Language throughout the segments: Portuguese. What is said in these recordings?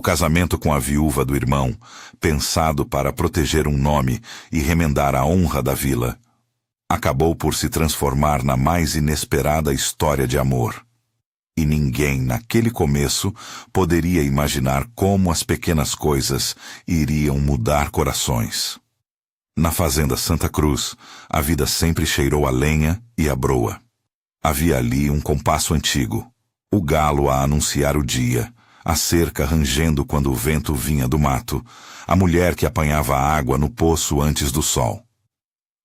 O casamento com a viúva do irmão, pensado para proteger um nome e remendar a honra da vila, acabou por se transformar na mais inesperada história de amor. E ninguém, naquele começo, poderia imaginar como as pequenas coisas iriam mudar corações. Na fazenda Santa Cruz, a vida sempre cheirou a lenha e a broa. Havia ali um compasso antigo, o galo a anunciar o dia, a cerca rangendo quando o vento vinha do mato, a mulher que apanhava água no poço antes do sol.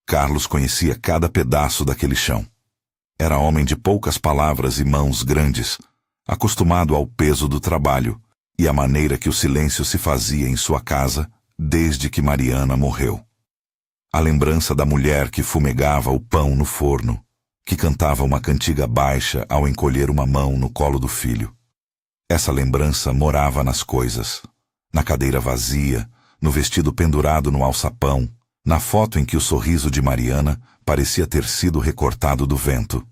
Carlos conhecia cada pedaço daquele chão. Era homem de poucas palavras e mãos grandes, acostumado ao peso do trabalho e à maneira que o silêncio se fazia em sua casa desde que Mariana morreu. A lembrança da mulher que fumegava o pão no forno, que cantava uma cantiga baixa ao encolher uma mão no colo do filho. Essa lembrança morava nas coisas, na cadeira vazia, no vestido pendurado no alçapão, na foto em que o sorriso de Mariana parecia ter sido recortado do vento.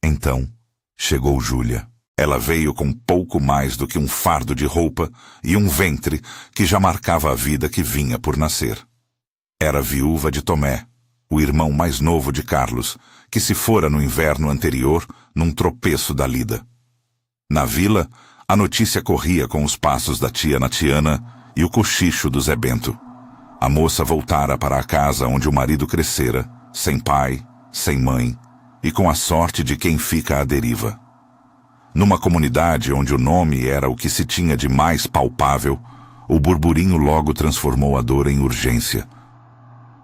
Então, chegou Júlia. Ela veio com pouco mais do que um fardo de roupa e um ventre que já marcava a vida que vinha por nascer. Era viúva de Tomé, o irmão mais novo de Carlos, que se fora no inverno anterior num tropeço da lida. Na vila, a notícia corria com os passos da tia Natiana e o cochicho do Zé Bento. A moça voltara para a casa onde o marido crescera, sem pai, sem mãe, e com a sorte de quem fica à deriva. Numa comunidade onde o nome era o que se tinha de mais palpável, o burburinho logo transformou a dor em urgência.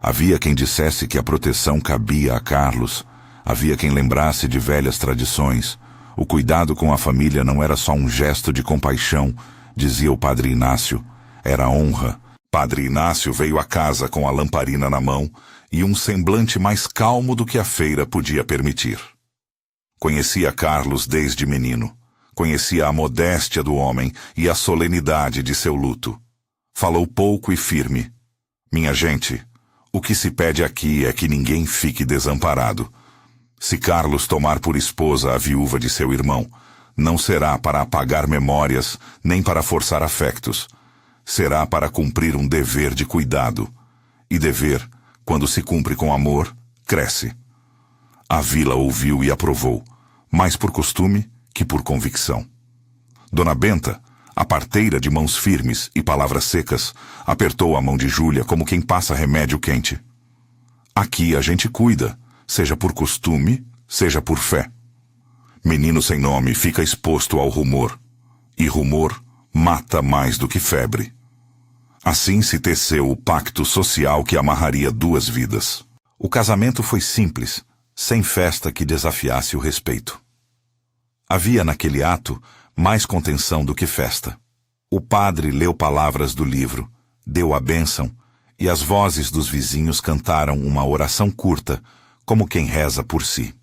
Havia quem dissesse que a proteção cabia a Carlos, havia quem lembrasse de velhas tradições. O cuidado com a família não era só um gesto de compaixão, dizia o padre Inácio, era honra. Padre Inácio veio à casa com a lamparina na mão e um semblante mais calmo do que a feira podia permitir. Conhecia Carlos desde menino. Conhecia a modéstia do homem e a solenidade de seu luto. Falou pouco e firme. Minha gente, o que se pede aqui é que ninguém fique desamparado. Se Carlos tomar por esposa a viúva de seu irmão, não será para apagar memórias nem para forçar afectos. Será para cumprir um dever de cuidado. E dever, quando se cumpre com amor, cresce. A vila ouviu e aprovou, mais por costume que por convicção. Dona Benta, a parteira de mãos firmes e palavras secas, apertou a mão de Júlia como quem passa remédio quente. Aqui a gente cuida, seja por costume, seja por fé. Menino sem nome fica exposto ao rumor, e rumor mata mais do que febre. Assim se teceu o pacto social que amarraria duas vidas. O casamento foi simples, sem festa que desafiasse o respeito. Havia naquele ato mais contenção do que festa. O padre leu palavras do livro, deu a bênção, e as vozes dos vizinhos cantaram uma oração curta, como quem reza por si.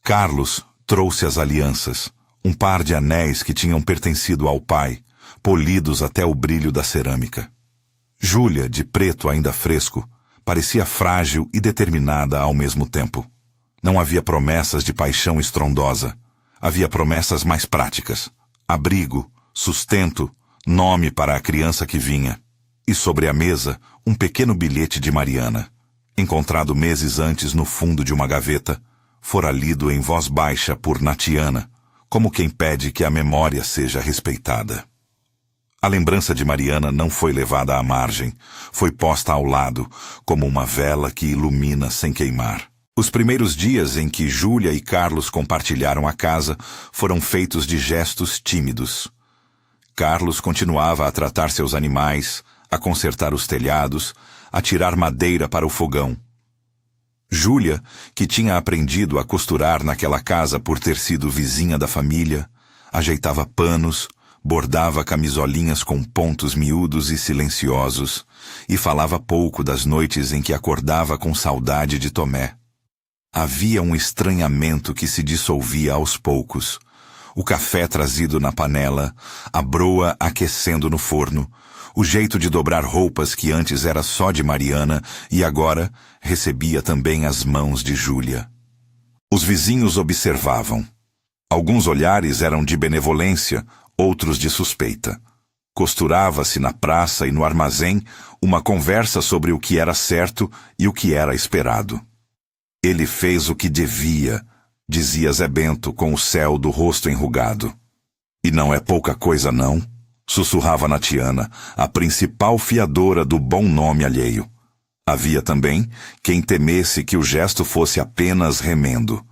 Carlos trouxe as alianças, um par de anéis que tinham pertencido ao pai, polidos até o brilho da cerâmica. Júlia, de preto ainda fresco, parecia frágil e determinada ao mesmo tempo. Não havia promessas de paixão estrondosa. Havia promessas mais práticas. Abrigo, sustento, nome para a criança que vinha. E sobre a mesa, um pequeno bilhete de Mariana, encontrado meses antes no fundo de uma gaveta, fora lido em voz baixa por Natiana, como quem pede que a memória seja respeitada. A lembrança de Mariana não foi levada à margem, foi posta ao lado, como uma vela que ilumina sem queimar. Os primeiros dias em que Júlia e Carlos compartilharam a casa foram feitos de gestos tímidos. Carlos continuava a tratar seus animais, a consertar os telhados, a tirar madeira para o fogão. Júlia, que tinha aprendido a costurar naquela casa por ter sido vizinha da família, ajeitava panos, bordava camisolinhas com pontos miúdos e silenciosos, e falava pouco das noites em que acordava com saudade de Tomé. Havia um estranhamento que se dissolvia aos poucos. O café trazido na panela, a broa aquecendo no forno, o jeito de dobrar roupas que antes era só de Mariana e agora recebia também as mãos de Júlia. Os vizinhos observavam. Alguns olhares eram de benevolência, outros de suspeita. Costurava-se na praça e no armazém uma conversa sobre o que era certo e o que era esperado. Ele fez o que devia, dizia Zé Bento com o céu do rosto enrugado. E não é pouca coisa não, sussurrava Natiana, a principal fiadora do bom nome alheio. Havia também quem temesse que o gesto fosse apenas remendo,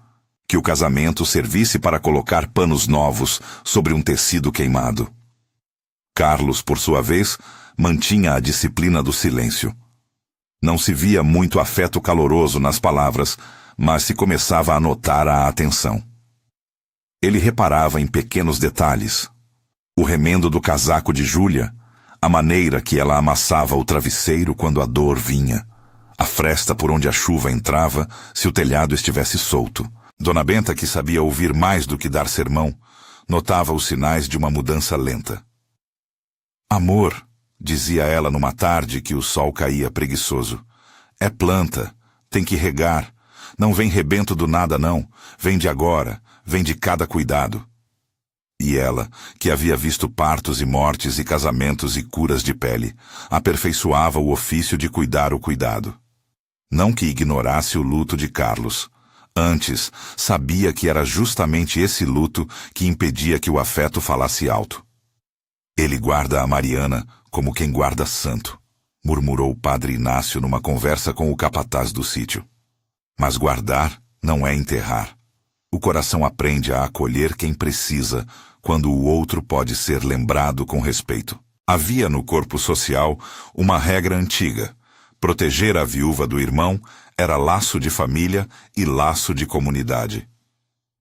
que o casamento servisse para colocar panos novos sobre um tecido queimado. Carlos, por sua vez, mantinha a disciplina do silêncio. Não se via muito afeto caloroso nas palavras, mas se começava a notar a atenção. Ele reparava em pequenos detalhes. O remendo do casaco de Júlia, a maneira que ela amassava o travesseiro quando a dor vinha, a fresta por onde a chuva entrava se o telhado estivesse solto. Dona Benta, que sabia ouvir mais do que dar sermão, notava os sinais de uma mudança lenta. Amor, dizia ela numa tarde que o sol caía preguiçoso, é planta, tem que regar, não vem rebento do nada não, vem de agora, vem de cada cuidado. E ela, que havia visto partos e mortes e casamentos e curas de pele, aperfeiçoava o ofício de cuidar o cuidado. Não que ignorasse o luto de Carlos. Antes, sabia que era justamente esse luto que impedia que o afeto falasse alto. Ele guarda a Mariana como quem guarda santo, murmurou o padre Inácio numa conversa com o capataz do sítio. Mas guardar não é enterrar. O coração aprende a acolher quem precisa, quando o outro pode ser lembrado com respeito. Havia no corpo social uma regra antiga. Proteger a viúva do irmão era laço de família e laço de comunidade.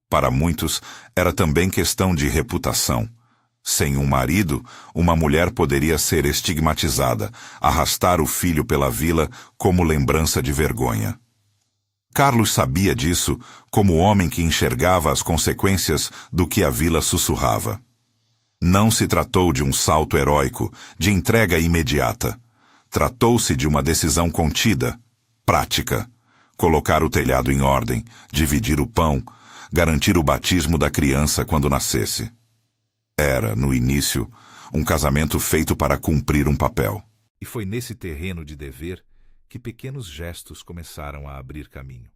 Para muitos, era também questão de reputação. Sem um marido, uma mulher poderia ser estigmatizada, arrastar o filho pela vila como lembrança de vergonha. Carlos sabia disso como homem que enxergava as consequências do que a vila sussurrava. Não se tratou de um salto heróico, de entrega imediata. Tratou-se de uma decisão contida, prática. Colocar o telhado em ordem, dividir o pão, garantir o batismo da criança quando nascesse. Era, no início, um casamento feito para cumprir um papel. E foi nesse terreno de dever que pequenos gestos começaram a abrir caminho.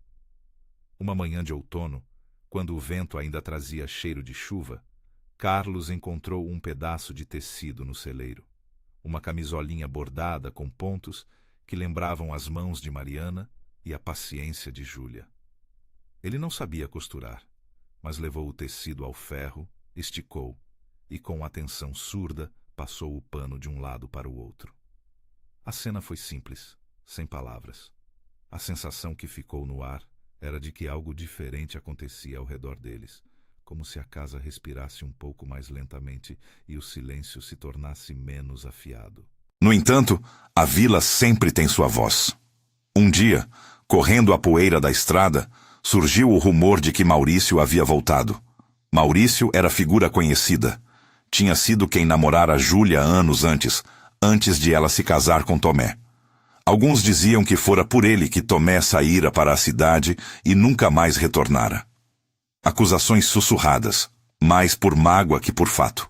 Uma manhã de outono, quando o vento ainda trazia cheiro de chuva, Carlos encontrou um pedaço de tecido no celeiro, uma camisolinha bordada com pontos que lembravam as mãos de Mariana e a paciência de Júlia. Ele não sabia costurar, mas levou o tecido ao ferro, esticou e, com atenção surda, passou o pano de um lado para o outro. A cena foi simples, sem palavras. A sensação que ficou no ar era de que algo diferente acontecia ao redor deles, como se a casa respirasse um pouco mais lentamente e o silêncio se tornasse menos afiado. No entanto, a vila sempre tem sua voz. Um dia, correndo a poeira da estrada, surgiu o rumor de que Maurício havia voltado. Maurício era figura conhecida. Tinha sido quem namorara Júlia anos antes de ela se casar com Tomé. Alguns diziam que fora por ele que Tomé saíra para a cidade e nunca mais retornara. Acusações sussurradas, mais por mágoa que por fato.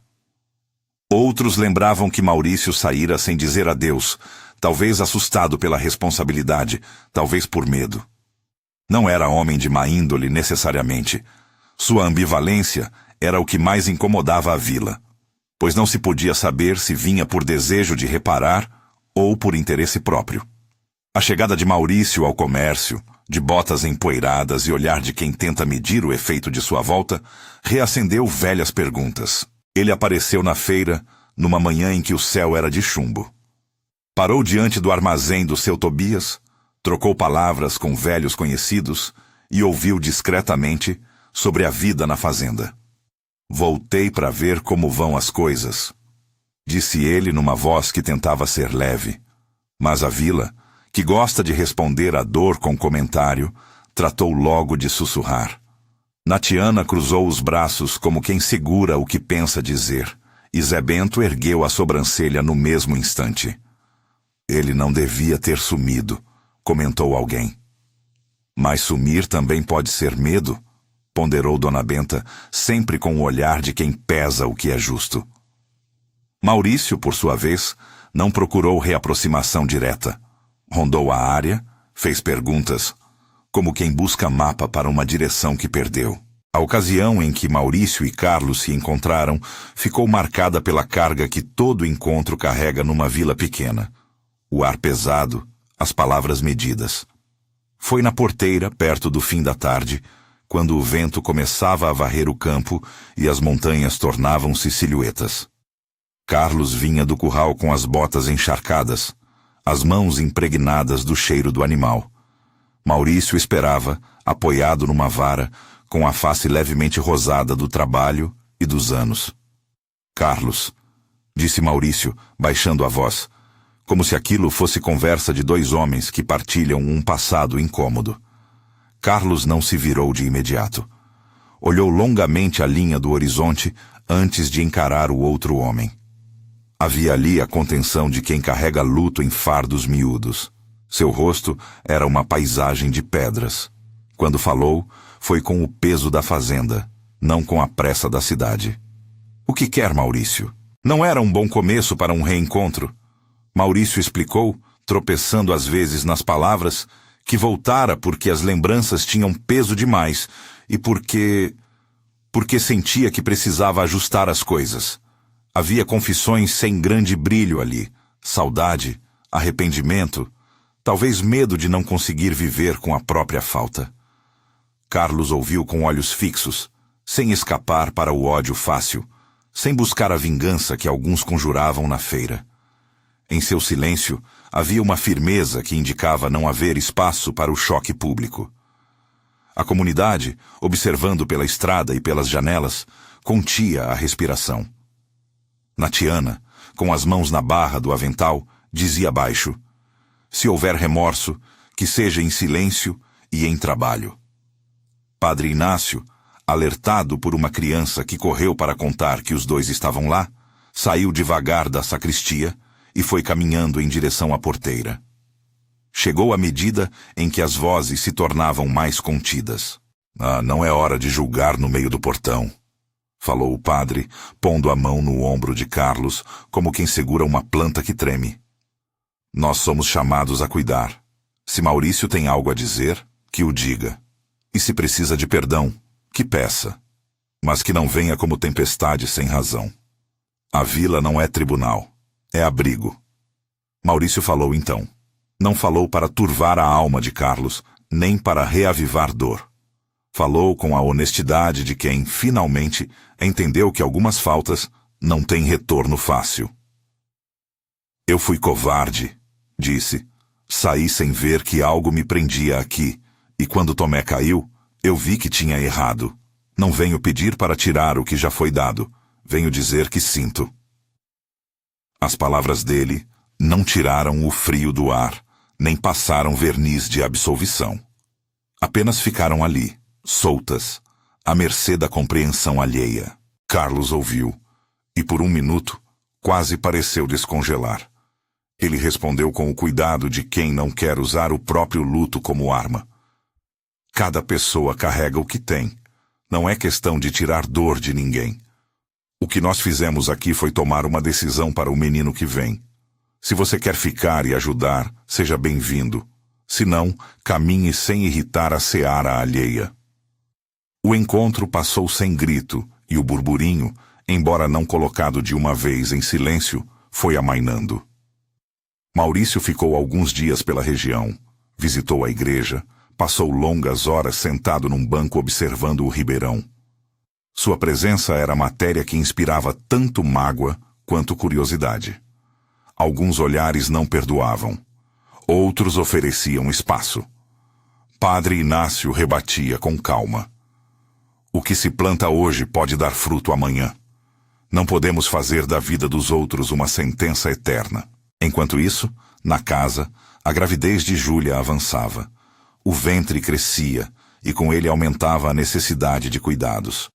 Outros lembravam que Maurício saíra sem dizer adeus, talvez assustado pela responsabilidade, talvez por medo. Não era homem de má índole necessariamente. Sua ambivalência era o que mais incomodava a vila, pois não se podia saber se vinha por desejo de reparar ou por interesse próprio. A chegada de Maurício ao comércio, de botas empoeiradas e olhar de quem tenta medir o efeito de sua volta, reacendeu velhas perguntas. Ele apareceu na feira, numa manhã em que o céu era de chumbo. Parou diante do armazém do seu Tobias, trocou palavras com velhos conhecidos e ouviu discretamente sobre a vida na fazenda. Voltei para ver como vão as coisas, disse ele numa voz que tentava ser leve. Mas a vila, que gosta de responder à dor com comentário, tratou logo de sussurrar. Natiana cruzou os braços como quem segura o que pensa dizer, e Zé Bento ergueu a sobrancelha no mesmo instante. Ele não devia ter sumido, comentou alguém. Mas sumir também pode ser medo, ponderou Dona Benta, sempre com o olhar de quem pesa o que é justo. Maurício, por sua vez, não procurou reaproximação direta. Rondou a área, fez perguntas, como quem busca mapa para uma direção que perdeu. A ocasião em que Maurício e Carlos se encontraram ficou marcada pela carga que todo encontro carrega numa vila pequena. O ar pesado, as palavras medidas. Foi na porteira, perto do fim da tarde, quando o vento começava a varrer o campo e as montanhas tornavam-se silhuetas. Carlos vinha do curral com as botas encharcadas, as mãos impregnadas do cheiro do animal. Maurício esperava, apoiado numa vara, com a face levemente rosada do trabalho e dos anos. Carlos, disse Maurício, baixando a voz, como se aquilo fosse conversa de dois homens que partilham um passado incômodo. Carlos não se virou de imediato. Olhou longamente a linha do horizonte antes de encarar o outro homem. Havia ali a contenção de quem carrega luto em fardos miúdos. Seu rosto era uma paisagem de pedras. Quando falou, foi com o peso da fazenda, não com a pressa da cidade. O que quer, Maurício? Não era um bom começo para um reencontro? Maurício explicou, tropeçando às vezes nas palavras, que voltara porque as lembranças tinham peso demais e porque sentia que precisava ajustar as coisas. Havia confissões sem grande brilho ali, saudade, arrependimento, talvez medo de não conseguir viver com a própria falta. Carlos ouviu com olhos fixos, sem escapar para o ódio fácil, sem buscar a vingança que alguns conjuravam na feira. Em seu silêncio, havia uma firmeza que indicava não haver espaço para o choque público. A comunidade, observando pela estrada e pelas janelas, contia a respiração. Natiana, com as mãos na barra do avental, dizia baixo: se houver remorso, que seja em silêncio e em trabalho. Padre Inácio, alertado por uma criança que correu para contar que os dois estavam lá, saiu devagar da sacristia e foi caminhando em direção à porteira. Chegou à medida em que as vozes se tornavam mais contidas. Não é hora de julgar no meio do portão, falou o padre, pondo a mão no ombro de Carlos, como quem segura uma planta que treme. Nós somos chamados a cuidar. Se Maurício tem algo a dizer, que o diga. E se precisa de perdão, que peça. Mas que não venha como tempestade sem razão. A vila não é tribunal. É abrigo. Maurício falou então. Não falou para turvar a alma de Carlos, nem para reavivar dor. Falou com a honestidade de quem, finalmente, entendeu que algumas faltas não têm retorno fácil. Eu fui covarde, disse. Saí sem ver que algo me prendia aqui, e quando Tomé caiu, eu vi que tinha errado. Não venho pedir para tirar o que já foi dado. Venho dizer que sinto. As palavras dele não tiraram o frio do ar, nem passaram verniz de absolvição. Apenas ficaram ali, soltas, à mercê da compreensão alheia. Carlos ouviu, e por um minuto, quase pareceu descongelar. Ele respondeu com o cuidado de quem não quer usar o próprio luto como arma. Cada pessoa carrega o que tem. Não é questão de tirar dor de ninguém. O que nós fizemos aqui foi tomar uma decisão para o menino que vem. Se você quer ficar e ajudar, seja bem-vindo. Se não, caminhe sem irritar a seara alheia. O encontro passou sem grito, e o burburinho, embora não colocado de uma vez em silêncio, foi amainando. Maurício ficou alguns dias pela região, visitou a igreja, passou longas horas sentado num banco observando o ribeirão. Sua presença era matéria que inspirava tanto mágoa quanto curiosidade. Alguns olhares não perdoavam. Outros ofereciam espaço. Padre Inácio rebatia com calma. O que se planta hoje pode dar fruto amanhã. Não podemos fazer da vida dos outros uma sentença eterna. Enquanto isso, na casa, a gravidez de Júlia avançava. O ventre crescia e com ele aumentava a necessidade de cuidados.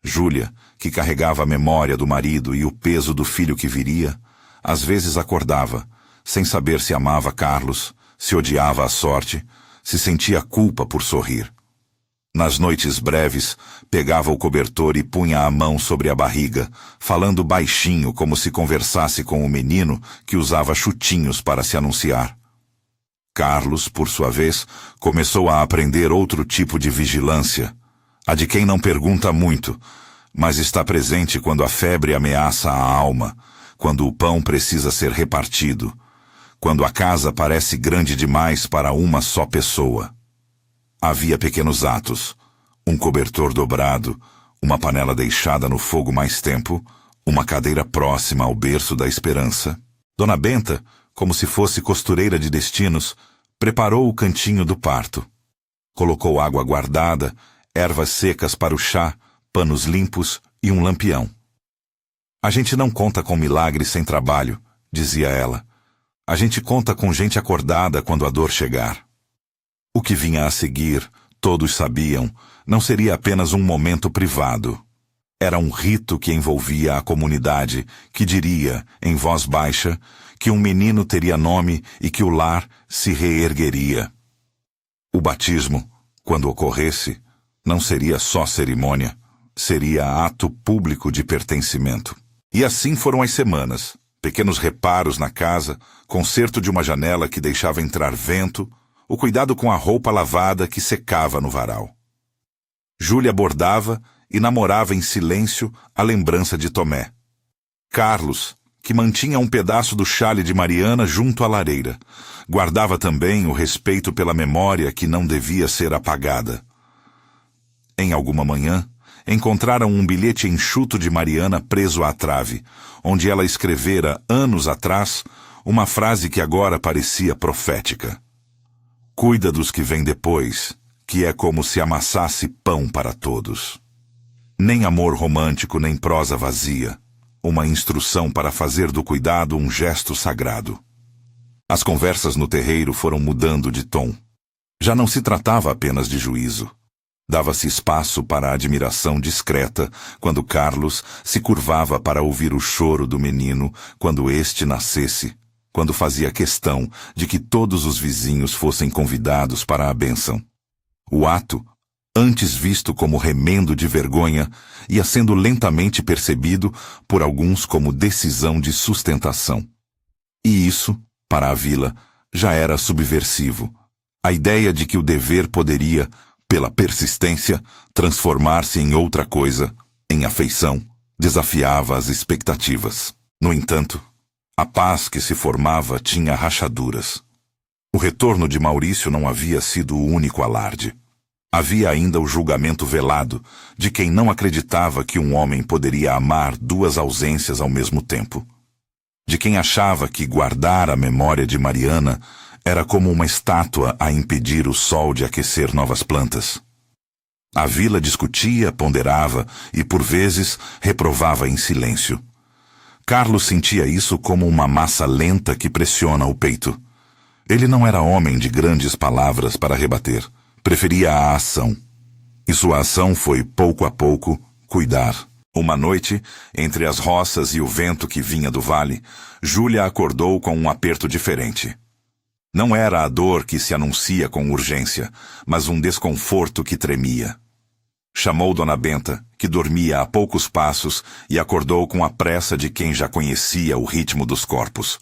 Júlia, que carregava a memória do marido e o peso do filho que viria, às vezes acordava, sem saber se amava Carlos, se odiava a sorte, se sentia culpa por sorrir. Nas noites breves, pegava o cobertor e punha a mão sobre a barriga, falando baixinho como se conversasse com o menino que usava chutinhos para se anunciar. Carlos, por sua vez, começou a aprender outro tipo de vigilância, a de quem não pergunta muito, mas está presente quando a febre ameaça a alma, quando o pão precisa ser repartido, quando a casa parece grande demais para uma só pessoa. Havia pequenos atos, um cobertor dobrado, uma panela deixada no fogo mais tempo, uma cadeira próxima ao berço da esperança. Dona Benta, como se fosse costureira de destinos, preparou o cantinho do parto. Colocou água guardada, ervas secas para o chá, panos limpos e um lampião. A gente não conta com milagres sem trabalho, dizia ela. A gente conta com gente acordada quando a dor chegar. O que vinha a seguir, todos sabiam, não seria apenas um momento privado. Era um rito que envolvia a comunidade, que diria, em voz baixa, que um menino teria nome e que o lar se reergueria. O batismo, quando ocorresse, não seria só cerimônia, seria ato público de pertencimento. E assim foram as semanas. Pequenos reparos na casa, conserto de uma janela que deixava entrar vento, o cuidado com a roupa lavada que secava no varal. Júlia bordava e namorava em silêncio a lembrança de Tomé. Carlos, que mantinha um pedaço do chale de Mariana junto à lareira, guardava também o respeito pela memória que não devia ser apagada. Em alguma manhã, encontraram um bilhete enxuto de Mariana preso à trave, onde ela escrevera, anos atrás, uma frase que agora parecia profética. Cuida dos que vêm depois, que é como se amassasse pão para todos. Nem amor romântico, nem prosa vazia. Uma instrução para fazer do cuidado um gesto sagrado. As conversas no terreiro foram mudando de tom. Já não se tratava apenas de juízo. Dava-se espaço para a admiração discreta quando Carlos se curvava para ouvir o choro do menino quando este nascesse, quando fazia questão de que todos os vizinhos fossem convidados para a bênção. O ato, antes visto como remendo de vergonha, ia sendo lentamente percebido por alguns como decisão de sustentação. E isso, para a vila, já era subversivo. A ideia de que o dever poderia, pela persistência, transformar-se em outra coisa, em afeição, desafiava as expectativas. No entanto, a paz que se formava tinha rachaduras. O retorno de Maurício não havia sido o único alarde. Havia ainda o julgamento velado de quem não acreditava que um homem poderia amar duas ausências ao mesmo tempo. De quem achava que guardar a memória de Mariana era como uma estátua a impedir o sol de aquecer novas plantas. A vila discutia, ponderava e, por vezes, reprovava em silêncio. Carlos sentia isso como uma massa lenta que pressiona o peito. Ele não era homem de grandes palavras para rebater. Preferia a ação. E sua ação foi, pouco a pouco, cuidar. Uma noite, entre as roças e o vento que vinha do vale, Júlia acordou com um aperto diferente. Não era a dor que se anuncia com urgência, mas um desconforto que tremia. Chamou Dona Benta, que dormia a poucos passos, e acordou com a pressa de quem já conhecia o ritmo dos corpos.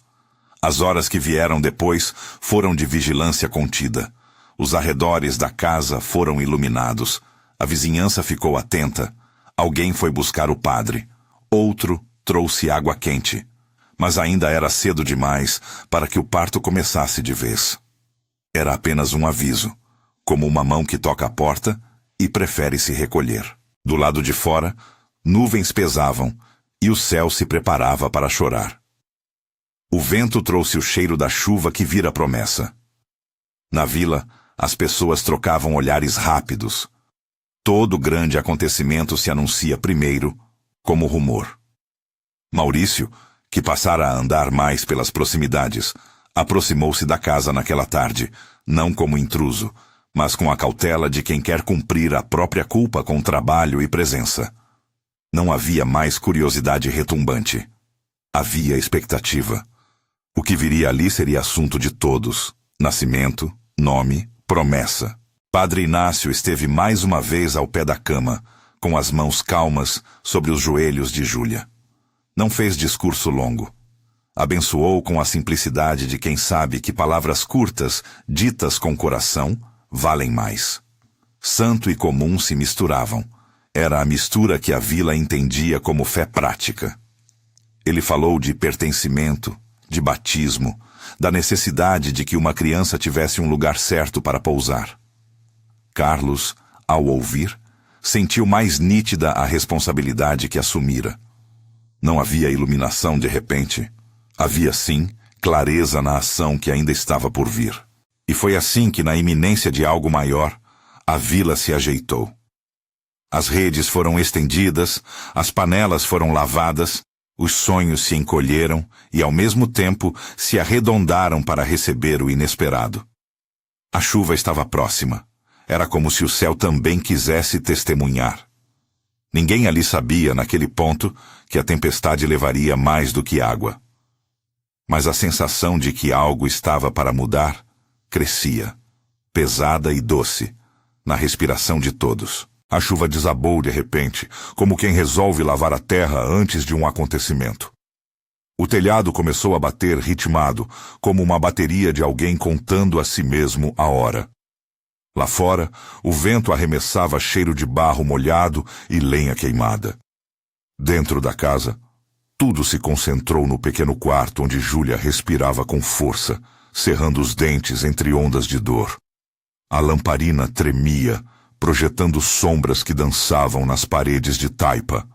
As horas que vieram depois foram de vigilância contida. Os arredores da casa foram iluminados. A vizinhança ficou atenta. Alguém foi buscar o padre. Outro trouxe água quente. Mas ainda era cedo demais para que o parto começasse de vez. Era apenas um aviso, como uma mão que toca a porta e prefere se recolher. Do lado de fora, nuvens pesavam e o céu se preparava para chorar. O vento trouxe o cheiro da chuva que vira promessa. Na vila, as pessoas trocavam olhares rápidos. Todo grande acontecimento se anuncia primeiro, como rumor. Maurício, que passara a andar mais pelas proximidades, aproximou-se da casa naquela tarde, não como intruso, mas com a cautela de quem quer cumprir a própria culpa com trabalho e presença. Não havia mais curiosidade retumbante. Havia expectativa. O que viria ali seria assunto de todos: nascimento, nome, promessa. Padre Inácio esteve mais uma vez ao pé da cama, com as mãos calmas sobre os joelhos de Júlia. Não fez discurso longo. Abençoou com a simplicidade de quem sabe que palavras curtas, ditas com coração, valem mais. Santo e comum se misturavam. Era a mistura que a vila entendia como fé prática. Ele falou de pertencimento, de batismo, da necessidade de que uma criança tivesse um lugar certo para pousar. Carlos, ao ouvir, sentiu mais nítida a responsabilidade que assumira. Não havia iluminação de repente. Havia, sim, clareza na ação que ainda estava por vir. E foi assim que, na iminência de algo maior, a vila se ajeitou. As redes foram estendidas, as panelas foram lavadas, os sonhos se encolheram e, ao mesmo tempo, se arredondaram para receber o inesperado. A chuva estava próxima. Era como se o céu também quisesse testemunhar. Ninguém ali sabia, naquele ponto, que a tempestade levaria mais do que água. Mas a sensação de que algo estava para mudar crescia, pesada e doce, na respiração de todos. A chuva desabou de repente, como quem resolve lavar a terra antes de um acontecimento. O telhado começou a bater ritmado, como uma bateria de alguém contando a si mesmo a hora. Lá fora, o vento arremessava cheiro de barro molhado e lenha queimada. Dentro da casa, tudo se concentrou no pequeno quarto onde Júlia respirava com força, cerrando os dentes entre ondas de dor. A lamparina tremia, projetando sombras que dançavam nas paredes de taipa.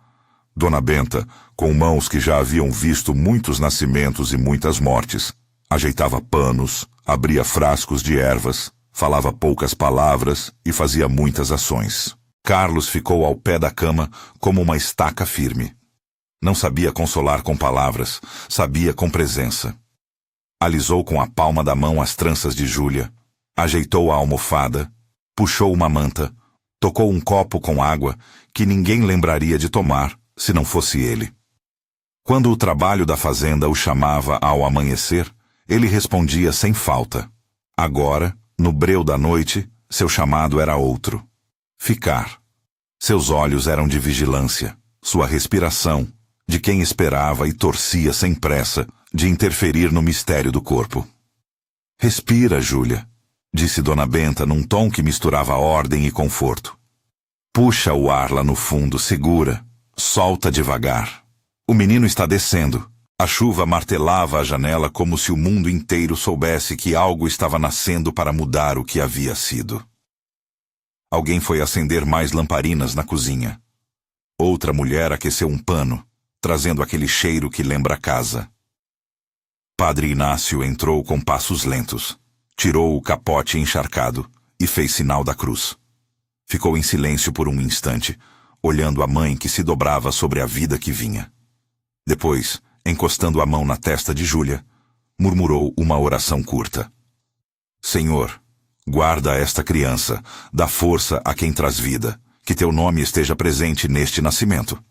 Dona Benta, com mãos que já haviam visto muitos nascimentos e muitas mortes, ajeitava panos, abria frascos de ervas, falava poucas palavras e fazia muitas ações. Carlos ficou ao pé da cama como uma estaca firme. Não sabia consolar com palavras, sabia com presença. Alisou com a palma da mão as tranças de Júlia, ajeitou a almofada, puxou uma manta, tocou um copo com água que ninguém lembraria de tomar se não fosse ele. Quando o trabalho da fazenda o chamava ao amanhecer, ele respondia sem falta. Agora, no breu da noite, seu chamado era outro. Ficar. Seus olhos eram de vigilância, sua respiração, de quem esperava e torcia sem pressa de interferir no mistério do corpo. Respira, Júlia, disse Dona Benta num tom que misturava ordem e conforto. Puxa o ar lá no fundo, segura, solta devagar. O menino está descendo. A chuva martelava a janela como se o mundo inteiro soubesse que algo estava nascendo para mudar o que havia sido. Alguém foi acender mais lamparinas na cozinha. Outra mulher aqueceu um pano, trazendo aquele cheiro que lembra a casa. Padre Inácio entrou com passos lentos, tirou o capote encharcado e fez sinal da cruz. Ficou em silêncio por um instante, olhando a mãe que se dobrava sobre a vida que vinha. Depois, encostando a mão na testa de Júlia, murmurou uma oração curta. Senhor, guarda esta criança, dá força a quem traz vida, que teu nome esteja presente neste nascimento.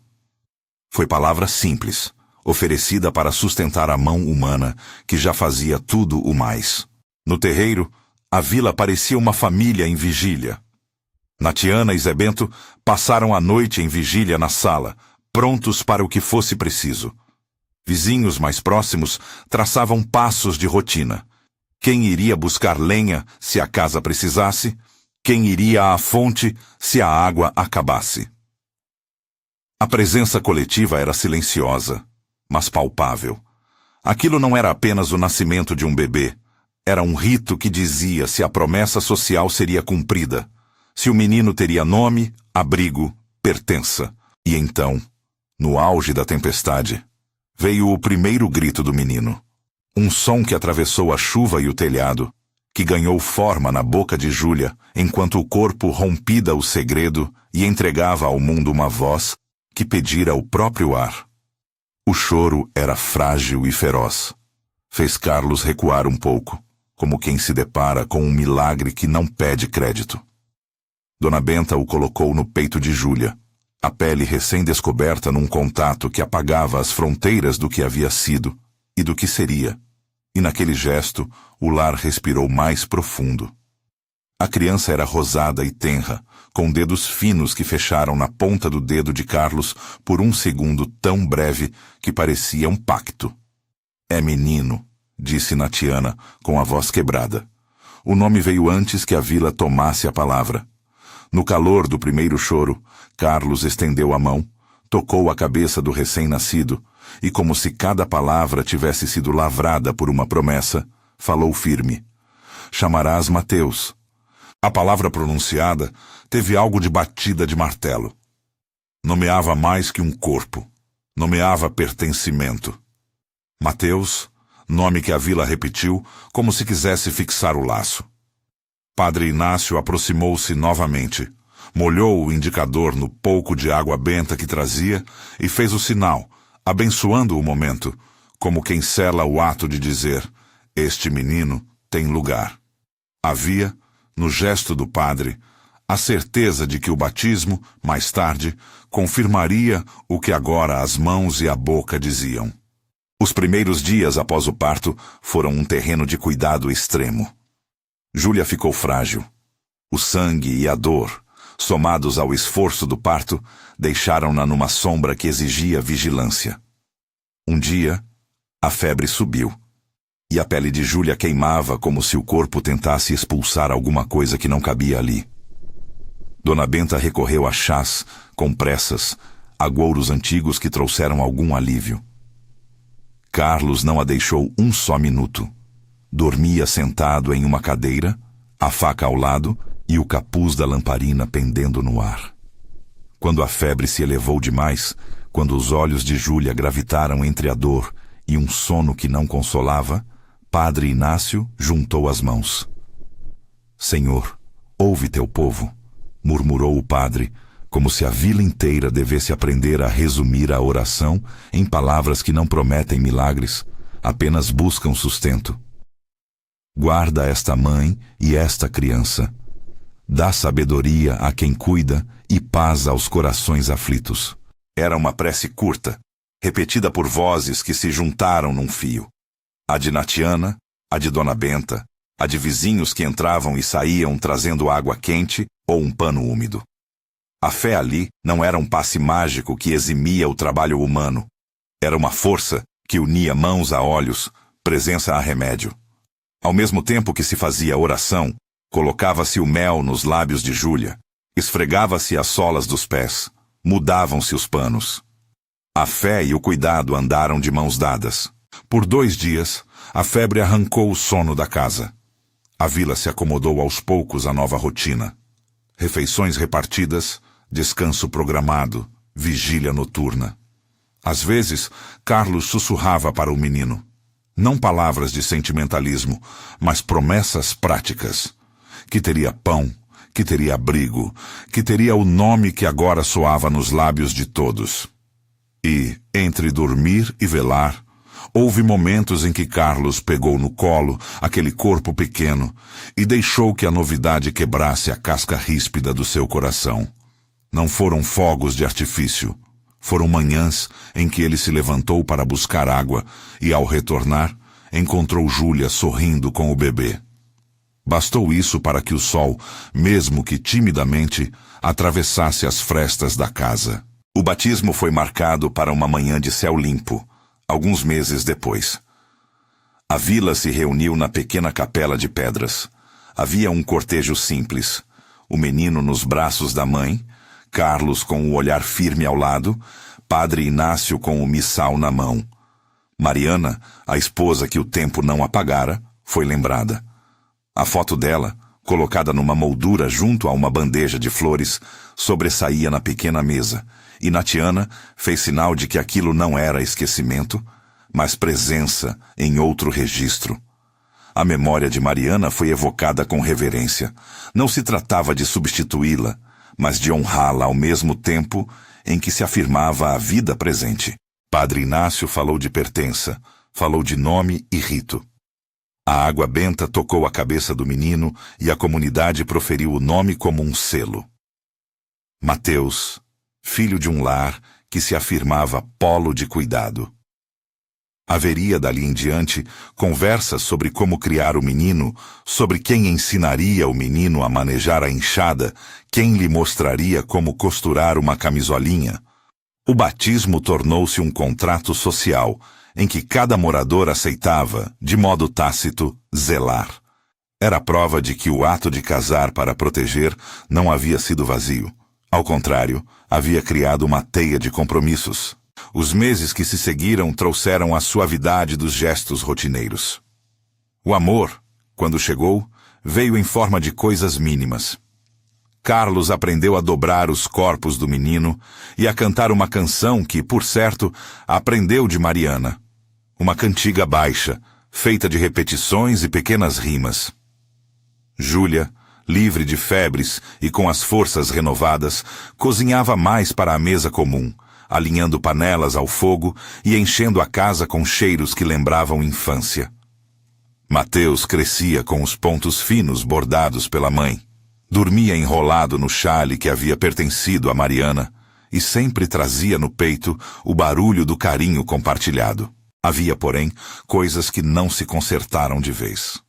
Foi palavra simples, oferecida para sustentar a mão humana que já fazia tudo o mais. No terreiro, a vila parecia uma família em vigília. Natiana e Zé Bento passaram a noite em vigília na sala, prontos para o que fosse preciso. Vizinhos mais próximos traçavam passos de rotina. Quem iria buscar lenha se a casa precisasse? Quem iria à fonte se a água acabasse? A presença coletiva era silenciosa, mas palpável. Aquilo não era apenas o nascimento de um bebê. Era um rito que dizia se a promessa social seria cumprida, se o menino teria nome, abrigo, pertença. E então, no auge da tempestade, veio o primeiro grito do menino. Um som que atravessou a chuva e o telhado, que ganhou forma na boca de Júlia, enquanto o corpo rompida o segredo e entregava ao mundo uma voz que pedira o próprio ar. O choro era frágil e feroz. Fez Carlos recuar um pouco, como quem se depara com um milagre que não pede crédito. Dona Benta o colocou no peito de Júlia, a pele recém-descoberta num contato que apagava as fronteiras do que havia sido e do que seria, e naquele gesto o lar respirou mais profundo. A criança era rosada e tenra, com dedos finos que fecharam na ponta do dedo de Carlos por um segundo tão breve que parecia um pacto. É menino, disse Natiana, com a voz quebrada. O nome veio antes que a vila tomasse a palavra. No calor do primeiro choro, Carlos estendeu a mão, tocou a cabeça do recém-nascido e, como se cada palavra tivesse sido lavrada por uma promessa, falou firme. Chamarás Mateus. A palavra pronunciada teve algo de batida de martelo. Nomeava mais que um corpo. Nomeava pertencimento. Mateus, nome que a vila repetiu como se quisesse fixar o laço. Padre Inácio aproximou-se novamente, molhou o indicador no pouco de água benta que trazia e fez o sinal, abençoando o momento, como quem sela o ato de dizer: este menino tem lugar. Havia, no gesto do padre, a certeza de que o batismo, mais tarde, confirmaria o que agora as mãos e a boca diziam. Os primeiros dias após o parto foram um terreno de cuidado extremo. Júlia ficou frágil. O sangue e a dor, somados ao esforço do parto, deixaram-na numa sombra que exigia vigilância. Um dia, a febre subiu, e a pele de Júlia queimava como se o corpo tentasse expulsar alguma coisa que não cabia ali. Dona Benta recorreu a chás, compressas, agouros antigos que trouxeram algum alívio. Carlos não a deixou um só minuto. Dormia sentado em uma cadeira, a faca ao lado e o capuz da lamparina pendendo no ar. Quando a febre se elevou demais, quando os olhos de Júlia gravitaram entre a dor e um sono que não consolava, Padre Inácio juntou as mãos. Senhor, ouve teu povo, murmurou o padre, como se a vila inteira devesse aprender a resumir a oração em palavras que não prometem milagres, apenas buscam sustento. Guarda esta mãe e esta criança. Dá sabedoria a quem cuida e paz aos corações aflitos. Era uma prece curta, repetida por vozes que se juntaram num fio. A de Natiana, a de Dona Benta, a de vizinhos que entravam e saíam trazendo água quente ou um pano úmido. A fé ali não era um passe mágico que eximia o trabalho humano. Era uma força que unia mãos a olhos, presença a remédio. Ao mesmo tempo que se fazia oração, colocava-se o mel nos lábios de Júlia, esfregava-se as solas dos pés, mudavam-se os panos. A fé e o cuidado andaram de mãos dadas. Por 2 dias, a febre arrancou o sono da casa. A vila se acomodou aos poucos à nova rotina. Refeições repartidas, descanso programado, vigília noturna. Às vezes, Carlos sussurrava para o menino. Não palavras de sentimentalismo, mas promessas práticas. Que teria pão, que teria abrigo, que teria o nome que agora soava nos lábios de todos. E, entre dormir e velar, houve momentos em que Carlos pegou no colo aquele corpo pequeno e deixou que a novidade quebrasse a casca ríspida do seu coração. Não foram fogos de artifício. Foram manhãs em que ele se levantou para buscar água e, ao retornar, encontrou Júlia sorrindo com o bebê. Bastou isso para que o sol, mesmo que timidamente, atravessasse as frestas da casa. O batismo foi marcado para uma manhã de céu limpo, alguns meses depois. A vila se reuniu na pequena capela de pedras. Havia um cortejo simples. O menino nos braços da mãe, Carlos com o olhar firme ao lado, Padre Inácio com o missal na mão. Mariana, a esposa que o tempo não apagara, foi lembrada. A foto dela, colocada numa moldura junto a uma bandeja de flores, sobressaía na pequena mesa, e Natiana fez sinal de que aquilo não era esquecimento, mas presença em outro registro. A memória de Mariana foi evocada com reverência. Não se tratava de substituí-la, mas de honrá-la ao mesmo tempo em que se afirmava a vida presente. Padre Inácio falou de pertença, falou de nome e rito. A água benta tocou a cabeça do menino e a comunidade proferiu o nome como um selo. Mateus, filho de um lar que se afirmava polo de cuidado. Haveria, dali em diante, conversas sobre como criar o menino, sobre quem ensinaria o menino a manejar a enxada, quem lhe mostraria como costurar uma camisolinha. O batismo tornou-se um contrato social, em que cada morador aceitava, de modo tácito, zelar. Era prova de que o ato de casar para proteger não havia sido vazio. Ao contrário, havia criado uma teia de compromissos. Os meses que se seguiram trouxeram a suavidade dos gestos rotineiros. O amor, quando chegou, veio em forma de coisas mínimas. Carlos aprendeu a dobrar os corpos do menino e a cantar uma canção que, por certo, aprendeu de Mariana. Uma cantiga baixa, feita de repetições e pequenas rimas. Júlia, livre de febres e com as forças renovadas, cozinhava mais para a mesa comum, alinhando panelas ao fogo e enchendo a casa com cheiros que lembravam infância. Mateus crescia com os pontos finos bordados pela mãe. Dormia enrolado no chale que havia pertencido a Mariana e sempre trazia no peito o barulho do carinho compartilhado. Havia, porém, coisas que não se consertaram de vez.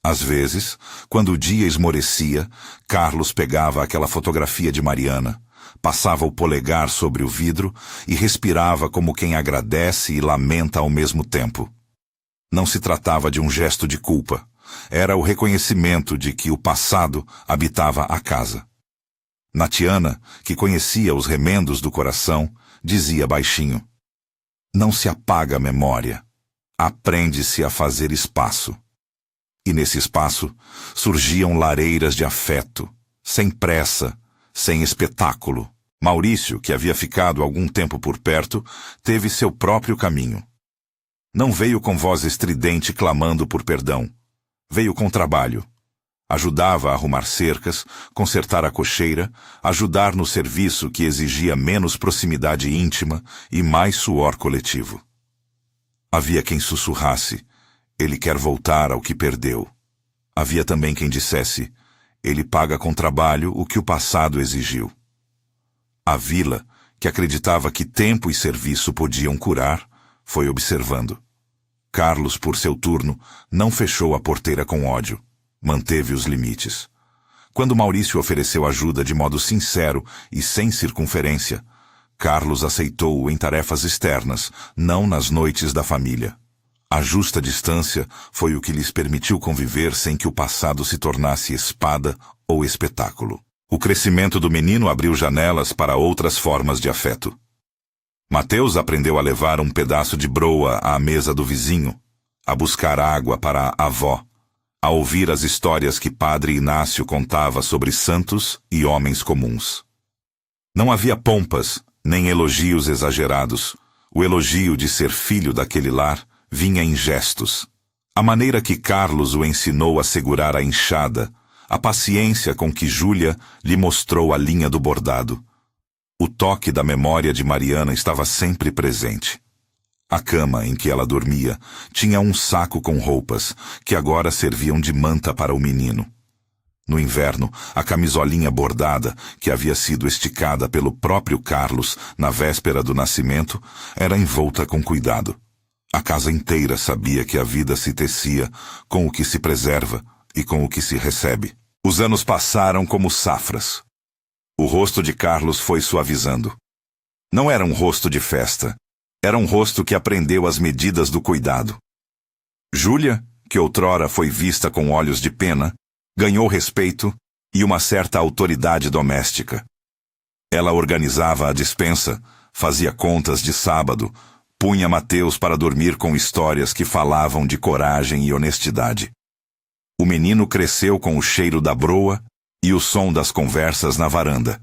Às vezes, quando o dia esmorecia, Carlos pegava aquela fotografia de Mariana, passava o polegar sobre o vidro e respirava como quem agradece e lamenta ao mesmo tempo. Não se tratava de um gesto de culpa. Era o reconhecimento de que o passado habitava a casa. Natiana, que conhecia os remendos do coração, dizia baixinho: "Não se apaga a memória. Aprende-se a fazer espaço." E nesse espaço surgiam lareiras de afeto, sem pressa, sem espetáculo. Maurício, que havia ficado algum tempo por perto, teve seu próprio caminho. Não veio com voz estridente clamando por perdão. Veio com trabalho. Ajudava a arrumar cercas, consertar a cocheira, ajudar no serviço que exigia menos proximidade íntima e mais suor coletivo. Havia quem sussurrasse: "Ele quer voltar ao que perdeu." Havia também quem dissesse: "Ele paga com trabalho o que o passado exigiu." A vila, que acreditava que tempo e serviço podiam curar, foi observando. Carlos, por seu turno, não fechou a porteira com ódio. Manteve os limites. Quando Maurício ofereceu ajuda de modo sincero e sem circunferência, Carlos aceitou-o em tarefas externas, não nas noites da família. A justa distância foi o que lhes permitiu conviver sem que o passado se tornasse espada ou espetáculo. O crescimento do menino abriu janelas para outras formas de afeto. Mateus aprendeu a levar um pedaço de broa à mesa do vizinho, a buscar água para a avó, a ouvir as histórias que Padre Inácio contava sobre santos e homens comuns. Não havia pompas, nem elogios exagerados. O elogio de ser filho daquele lar vinha em gestos. A maneira que Carlos o ensinou a segurar a enxada, a paciência com que Júlia lhe mostrou a linha do bordado. O toque da memória de Mariana estava sempre presente. A cama em que ela dormia tinha um saco com roupas, que agora serviam de manta para o menino. No inverno, a camisolinha bordada, que havia sido esticada pelo próprio Carlos na véspera do nascimento, era envolta com cuidado. A casa inteira sabia que a vida se tecia com o que se preserva e com o que se recebe. Os anos passaram como safras. O rosto de Carlos foi suavizando. Não era um rosto de festa. Era um rosto que aprendeu as medidas do cuidado. Júlia, que outrora foi vista com olhos de pena, ganhou respeito e uma certa autoridade doméstica. Ela organizava a despensa, fazia contas de sábado, punha Mateus para dormir com histórias que falavam de coragem e honestidade. O menino cresceu com o cheiro da broa e o som das conversas na varanda.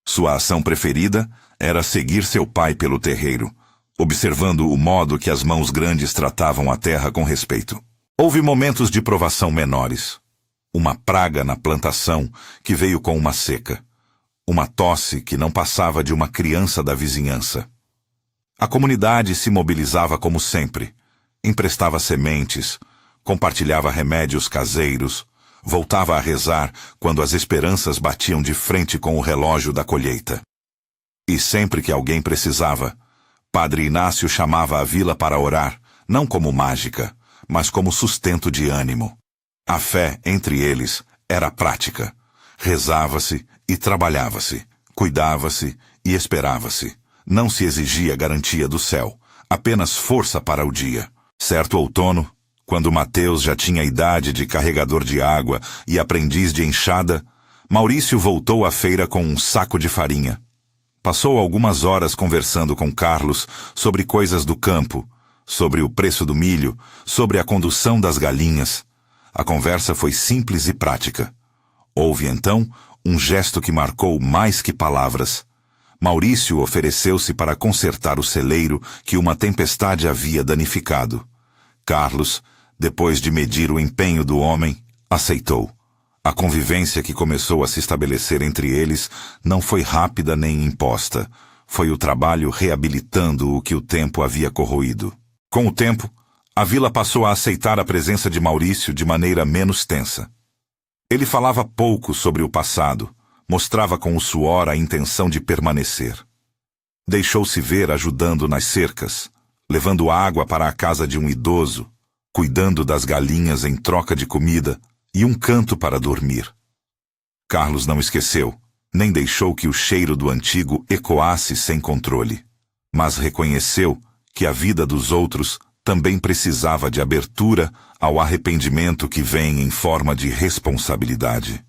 Sua ação preferida era seguir seu pai pelo terreiro, observando o modo que as mãos grandes tratavam a terra com respeito. Houve momentos de provação menores. Uma praga na plantação que veio com uma seca. Uma tosse que não passava de uma criança da vizinhança. A comunidade se mobilizava como sempre. Emprestava sementes, compartilhava remédios caseiros, voltava a rezar quando as esperanças batiam de frente com o relógio da colheita. E sempre que alguém precisava, Padre Inácio chamava a vila para orar, não como mágica, mas como sustento de ânimo. A fé, entre eles, era prática. Rezava-se e trabalhava-se, cuidava-se e esperava-se. Não se exigia garantia do céu, apenas força para o dia. Certo outono, quando Mateus já tinha idade de carregador de água e aprendiz de enxada, Maurício voltou à feira com um saco de farinha. Passou algumas horas conversando com Carlos sobre coisas do campo, sobre o preço do milho, sobre a condução das galinhas. A conversa foi simples e prática. Houve, então, um gesto que marcou mais que palavras. Maurício ofereceu-se para consertar o celeiro que uma tempestade havia danificado. Carlos, depois de medir o empenho do homem, aceitou. A convivência que começou a se estabelecer entre eles não foi rápida nem imposta. Foi o trabalho reabilitando o que o tempo havia corroído. Com o tempo, a vila passou a aceitar a presença de Maurício de maneira menos tensa. Ele falava pouco sobre o passado, mostrava com o suor a intenção de permanecer. Deixou-se ver ajudando nas cercas, levando água para a casa de um idoso, cuidando das galinhas em troca de comida e um canto para dormir. Carlos não esqueceu, nem deixou que o cheiro do antigo ecoasse sem controle, mas reconheceu que a vida dos outros também precisava de abertura ao arrependimento que vem em forma de responsabilidade.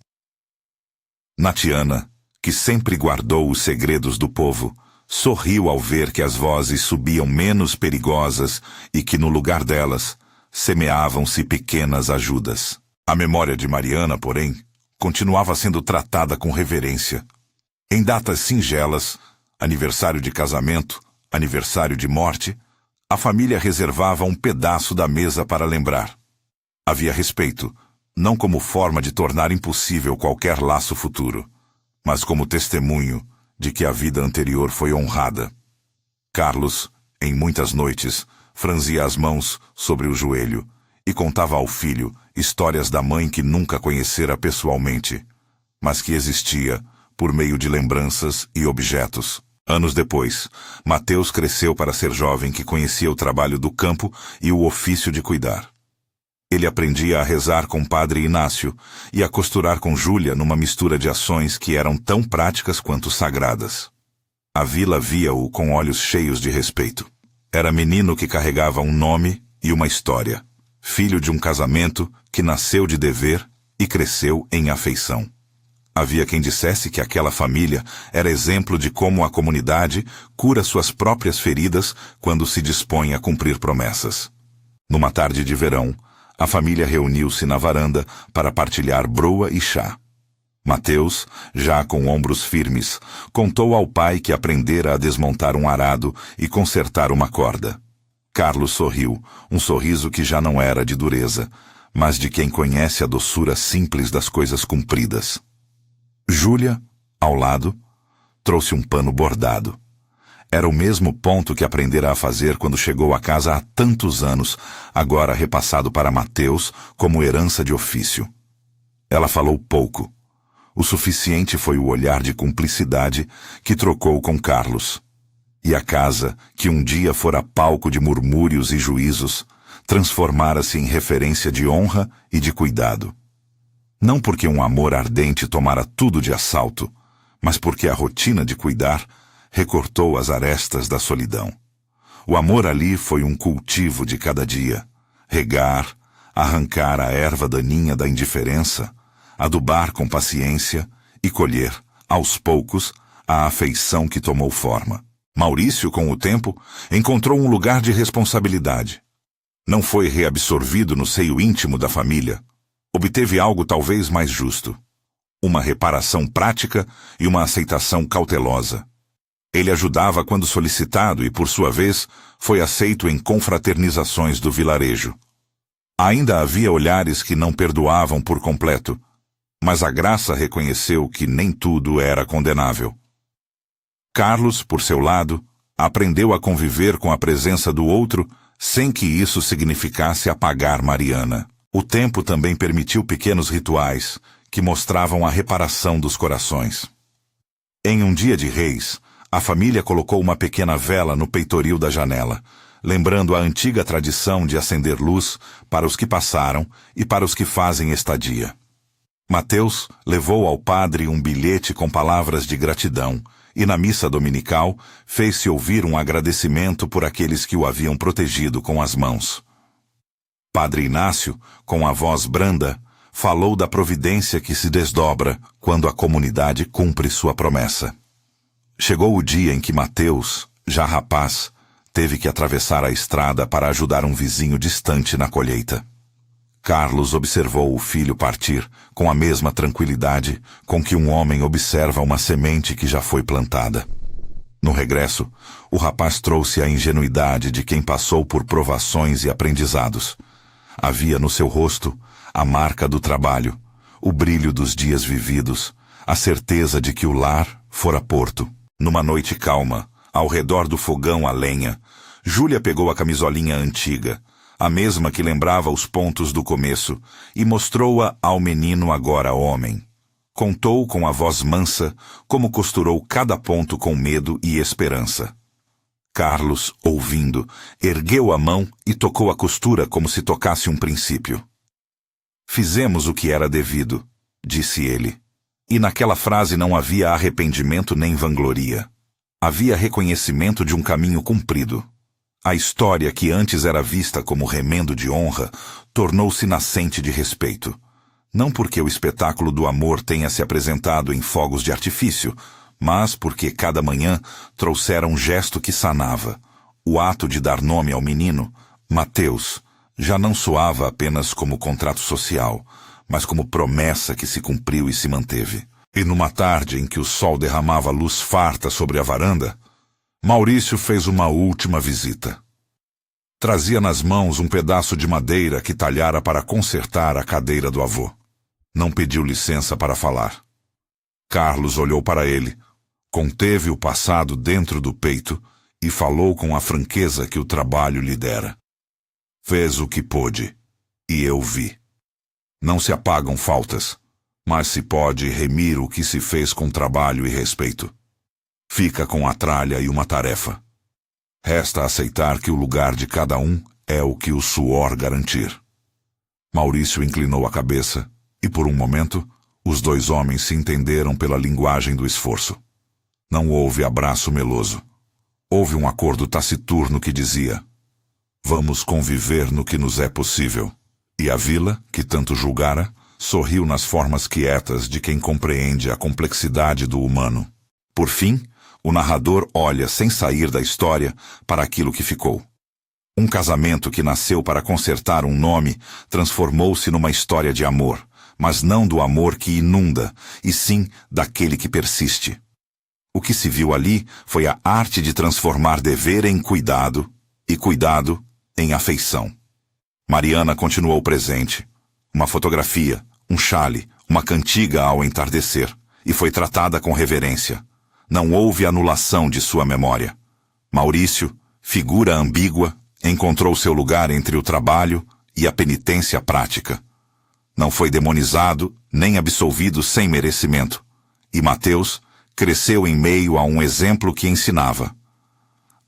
Natiana, que sempre guardou os segredos do povo, sorriu ao ver que as vozes subiam menos perigosas e que, no lugar delas, semeavam-se pequenas ajudas. A memória de Mariana, porém, continuava sendo tratada com reverência. Em datas singelas, aniversário de casamento, aniversário de morte, a família reservava um pedaço da mesa para lembrar. Havia respeito, não como forma de tornar impossível qualquer laço futuro, mas como testemunho de que a vida anterior foi honrada. Carlos, em muitas noites, franzia as mãos sobre o joelho e contava ao filho histórias da mãe que nunca conhecera pessoalmente, mas que existia por meio de lembranças e objetos. Anos depois, Mateus cresceu para ser jovem que conhecia o trabalho do campo e o ofício de cuidar. Ele aprendia a rezar com Padre Inácio e a costurar com Júlia numa mistura de ações que eram tão práticas quanto sagradas. A vila via-o com olhos cheios de respeito. Era menino que carregava um nome e uma história, filho de um casamento que nasceu de dever e cresceu em afeição. Havia quem dissesse que aquela família era exemplo de como a comunidade cura suas próprias feridas quando se dispõe a cumprir promessas. Numa tarde de verão, a família reuniu-se na varanda para partilhar broa e chá. Mateus, já com ombros firmes, contou ao pai que aprendera a desmontar um arado e consertar uma corda. Carlos sorriu, um sorriso que já não era de dureza, mas de quem conhece a doçura simples das coisas cumpridas. Júlia, ao lado, trouxe um pano bordado. Era o mesmo ponto que aprendera a fazer quando chegou a casa há tantos anos, agora repassado para Mateus como herança de ofício. Ela falou pouco. O suficiente foi o olhar de cumplicidade que trocou com Carlos. E a casa, que um dia fora palco de murmúrios e juízos, transformara-se em referência de honra e de cuidado. Não porque um amor ardente tomara tudo de assalto, mas porque a rotina de cuidar recortou as arestas da solidão. O amor ali foi um cultivo de cada dia. Regar, arrancar a erva daninha da indiferença, adubar com paciência e colher, aos poucos, a afeição que tomou forma. Maurício, com o tempo, encontrou um lugar de responsabilidade. Não foi reabsorvido no seio íntimo da família. Obteve algo talvez mais justo. Uma reparação prática e uma aceitação cautelosa. Ele ajudava quando solicitado e, por sua vez, foi aceito em confraternizações do vilarejo. Ainda havia olhares que não perdoavam por completo, mas a graça reconheceu que nem tudo era condenável. Carlos, por seu lado, aprendeu a conviver com a presença do outro sem que isso significasse apagar Mariana. O tempo também permitiu pequenos rituais que mostravam a reparação dos corações. Em um dia de reis, A família colocou uma pequena vela no peitoril da janela, lembrando a antiga tradição de acender luz para os que passaram e para os que fazem estadia. Mateus levou ao padre um bilhete com palavras de gratidão e na missa dominical fez-se ouvir um agradecimento por aqueles que o haviam protegido com as mãos. Padre Inácio, com a voz branda, falou da providência que se desdobra quando a comunidade cumpre sua promessa. Chegou o dia em que Mateus, já rapaz, teve que atravessar a estrada para ajudar um vizinho distante na colheita. Carlos observou o filho partir com a mesma tranquilidade com que um homem observa uma semente que já foi plantada. No regresso, o rapaz trouxe a ingenuidade de quem passou por provações e aprendizados. Havia no seu rosto a marca do trabalho, o brilho dos dias vividos, a certeza de que o lar fora porto. Numa noite calma, ao redor do fogão a lenha, Júlia pegou a camisolinha antiga, a mesma que lembrava os pontos do começo, e mostrou-a ao menino agora homem. Contou com a voz mansa como costurou cada ponto com medo e esperança. Carlos, ouvindo, ergueu a mão e tocou a costura como se tocasse um princípio. Fizemos o que era devido, disse ele. E naquela frase não havia arrependimento nem vangloria. Havia reconhecimento de um caminho cumprido. A história que antes era vista como remendo de honra tornou-se nascente de respeito. Não porque o espetáculo do amor tenha se apresentado em fogos de artifício, mas porque cada manhã trouxera um gesto que sanava. O ato de dar nome ao menino, Mateus, já não soava apenas como contrato social, mas como promessa que se cumpriu e se manteve. E numa tarde em que o sol derramava luz farta sobre a varanda, Maurício fez uma última visita. Trazia nas mãos um pedaço de madeira que talhara para consertar a cadeira do avô. Não pediu licença para falar. Carlos olhou para ele, conteve o passado dentro do peito e falou com a franqueza que o trabalho lhe dera. Fez o que pôde, e eu vi. Não se apagam faltas, mas se pode remir o que se fez com trabalho e respeito. Fica com a tralha e uma tarefa. Resta aceitar que o lugar de cada um é o que o suor garantir. Maurício inclinou a cabeça e, por um momento, os dois homens se entenderam pela linguagem do esforço. Não houve abraço meloso. Houve um acordo taciturno que dizia: vamos conviver no que nos é possível. E a vila, que tanto julgara, sorriu nas formas quietas de quem compreende a complexidade do humano. Por fim, o narrador olha sem sair da história para aquilo que ficou. Um casamento que nasceu para consertar um nome transformou-se numa história de amor, mas não do amor que inunda, e sim daquele que persiste. O que se viu ali foi a arte de transformar dever em cuidado e cuidado em afeição. Mariana continuou presente. Uma fotografia, um chale, uma cantiga ao entardecer, e foi tratada com reverência. Não houve anulação de sua memória. Maurício, figura ambígua, encontrou seu lugar entre o trabalho e a penitência prática. Não foi demonizado, nem absolvido sem merecimento. E Mateus cresceu em meio a um exemplo que ensinava.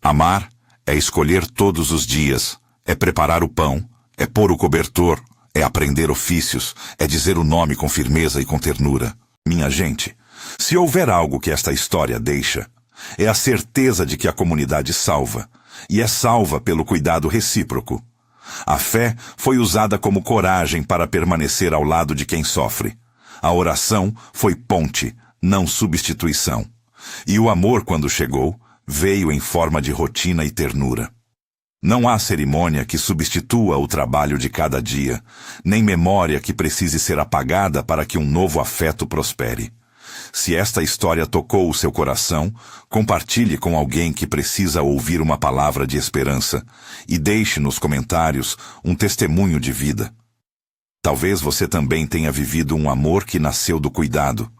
Amar é escolher todos os dias, é preparar o pão, é pôr o cobertor, é aprender ofícios, é dizer o nome com firmeza e com ternura. Minha gente, se houver algo que esta história deixa, é a certeza de que a comunidade salva, e é salva pelo cuidado recíproco. A fé foi usada como coragem para permanecer ao lado de quem sofre. A oração foi ponte, não substituição. E o amor, quando chegou, veio em forma de rotina e ternura. Não há cerimônia que substitua o trabalho de cada dia, nem memória que precise ser apagada para que um novo afeto prospere. Se esta história tocou o seu coração, compartilhe com alguém que precisa ouvir uma palavra de esperança e deixe nos comentários um testemunho de vida. Talvez você também tenha vivido um amor que nasceu do cuidado.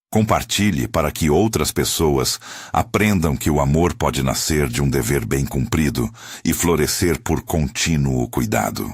Compartilhe para que outras pessoas aprendam que o amor pode nascer de um dever bem cumprido e florescer por contínuo cuidado.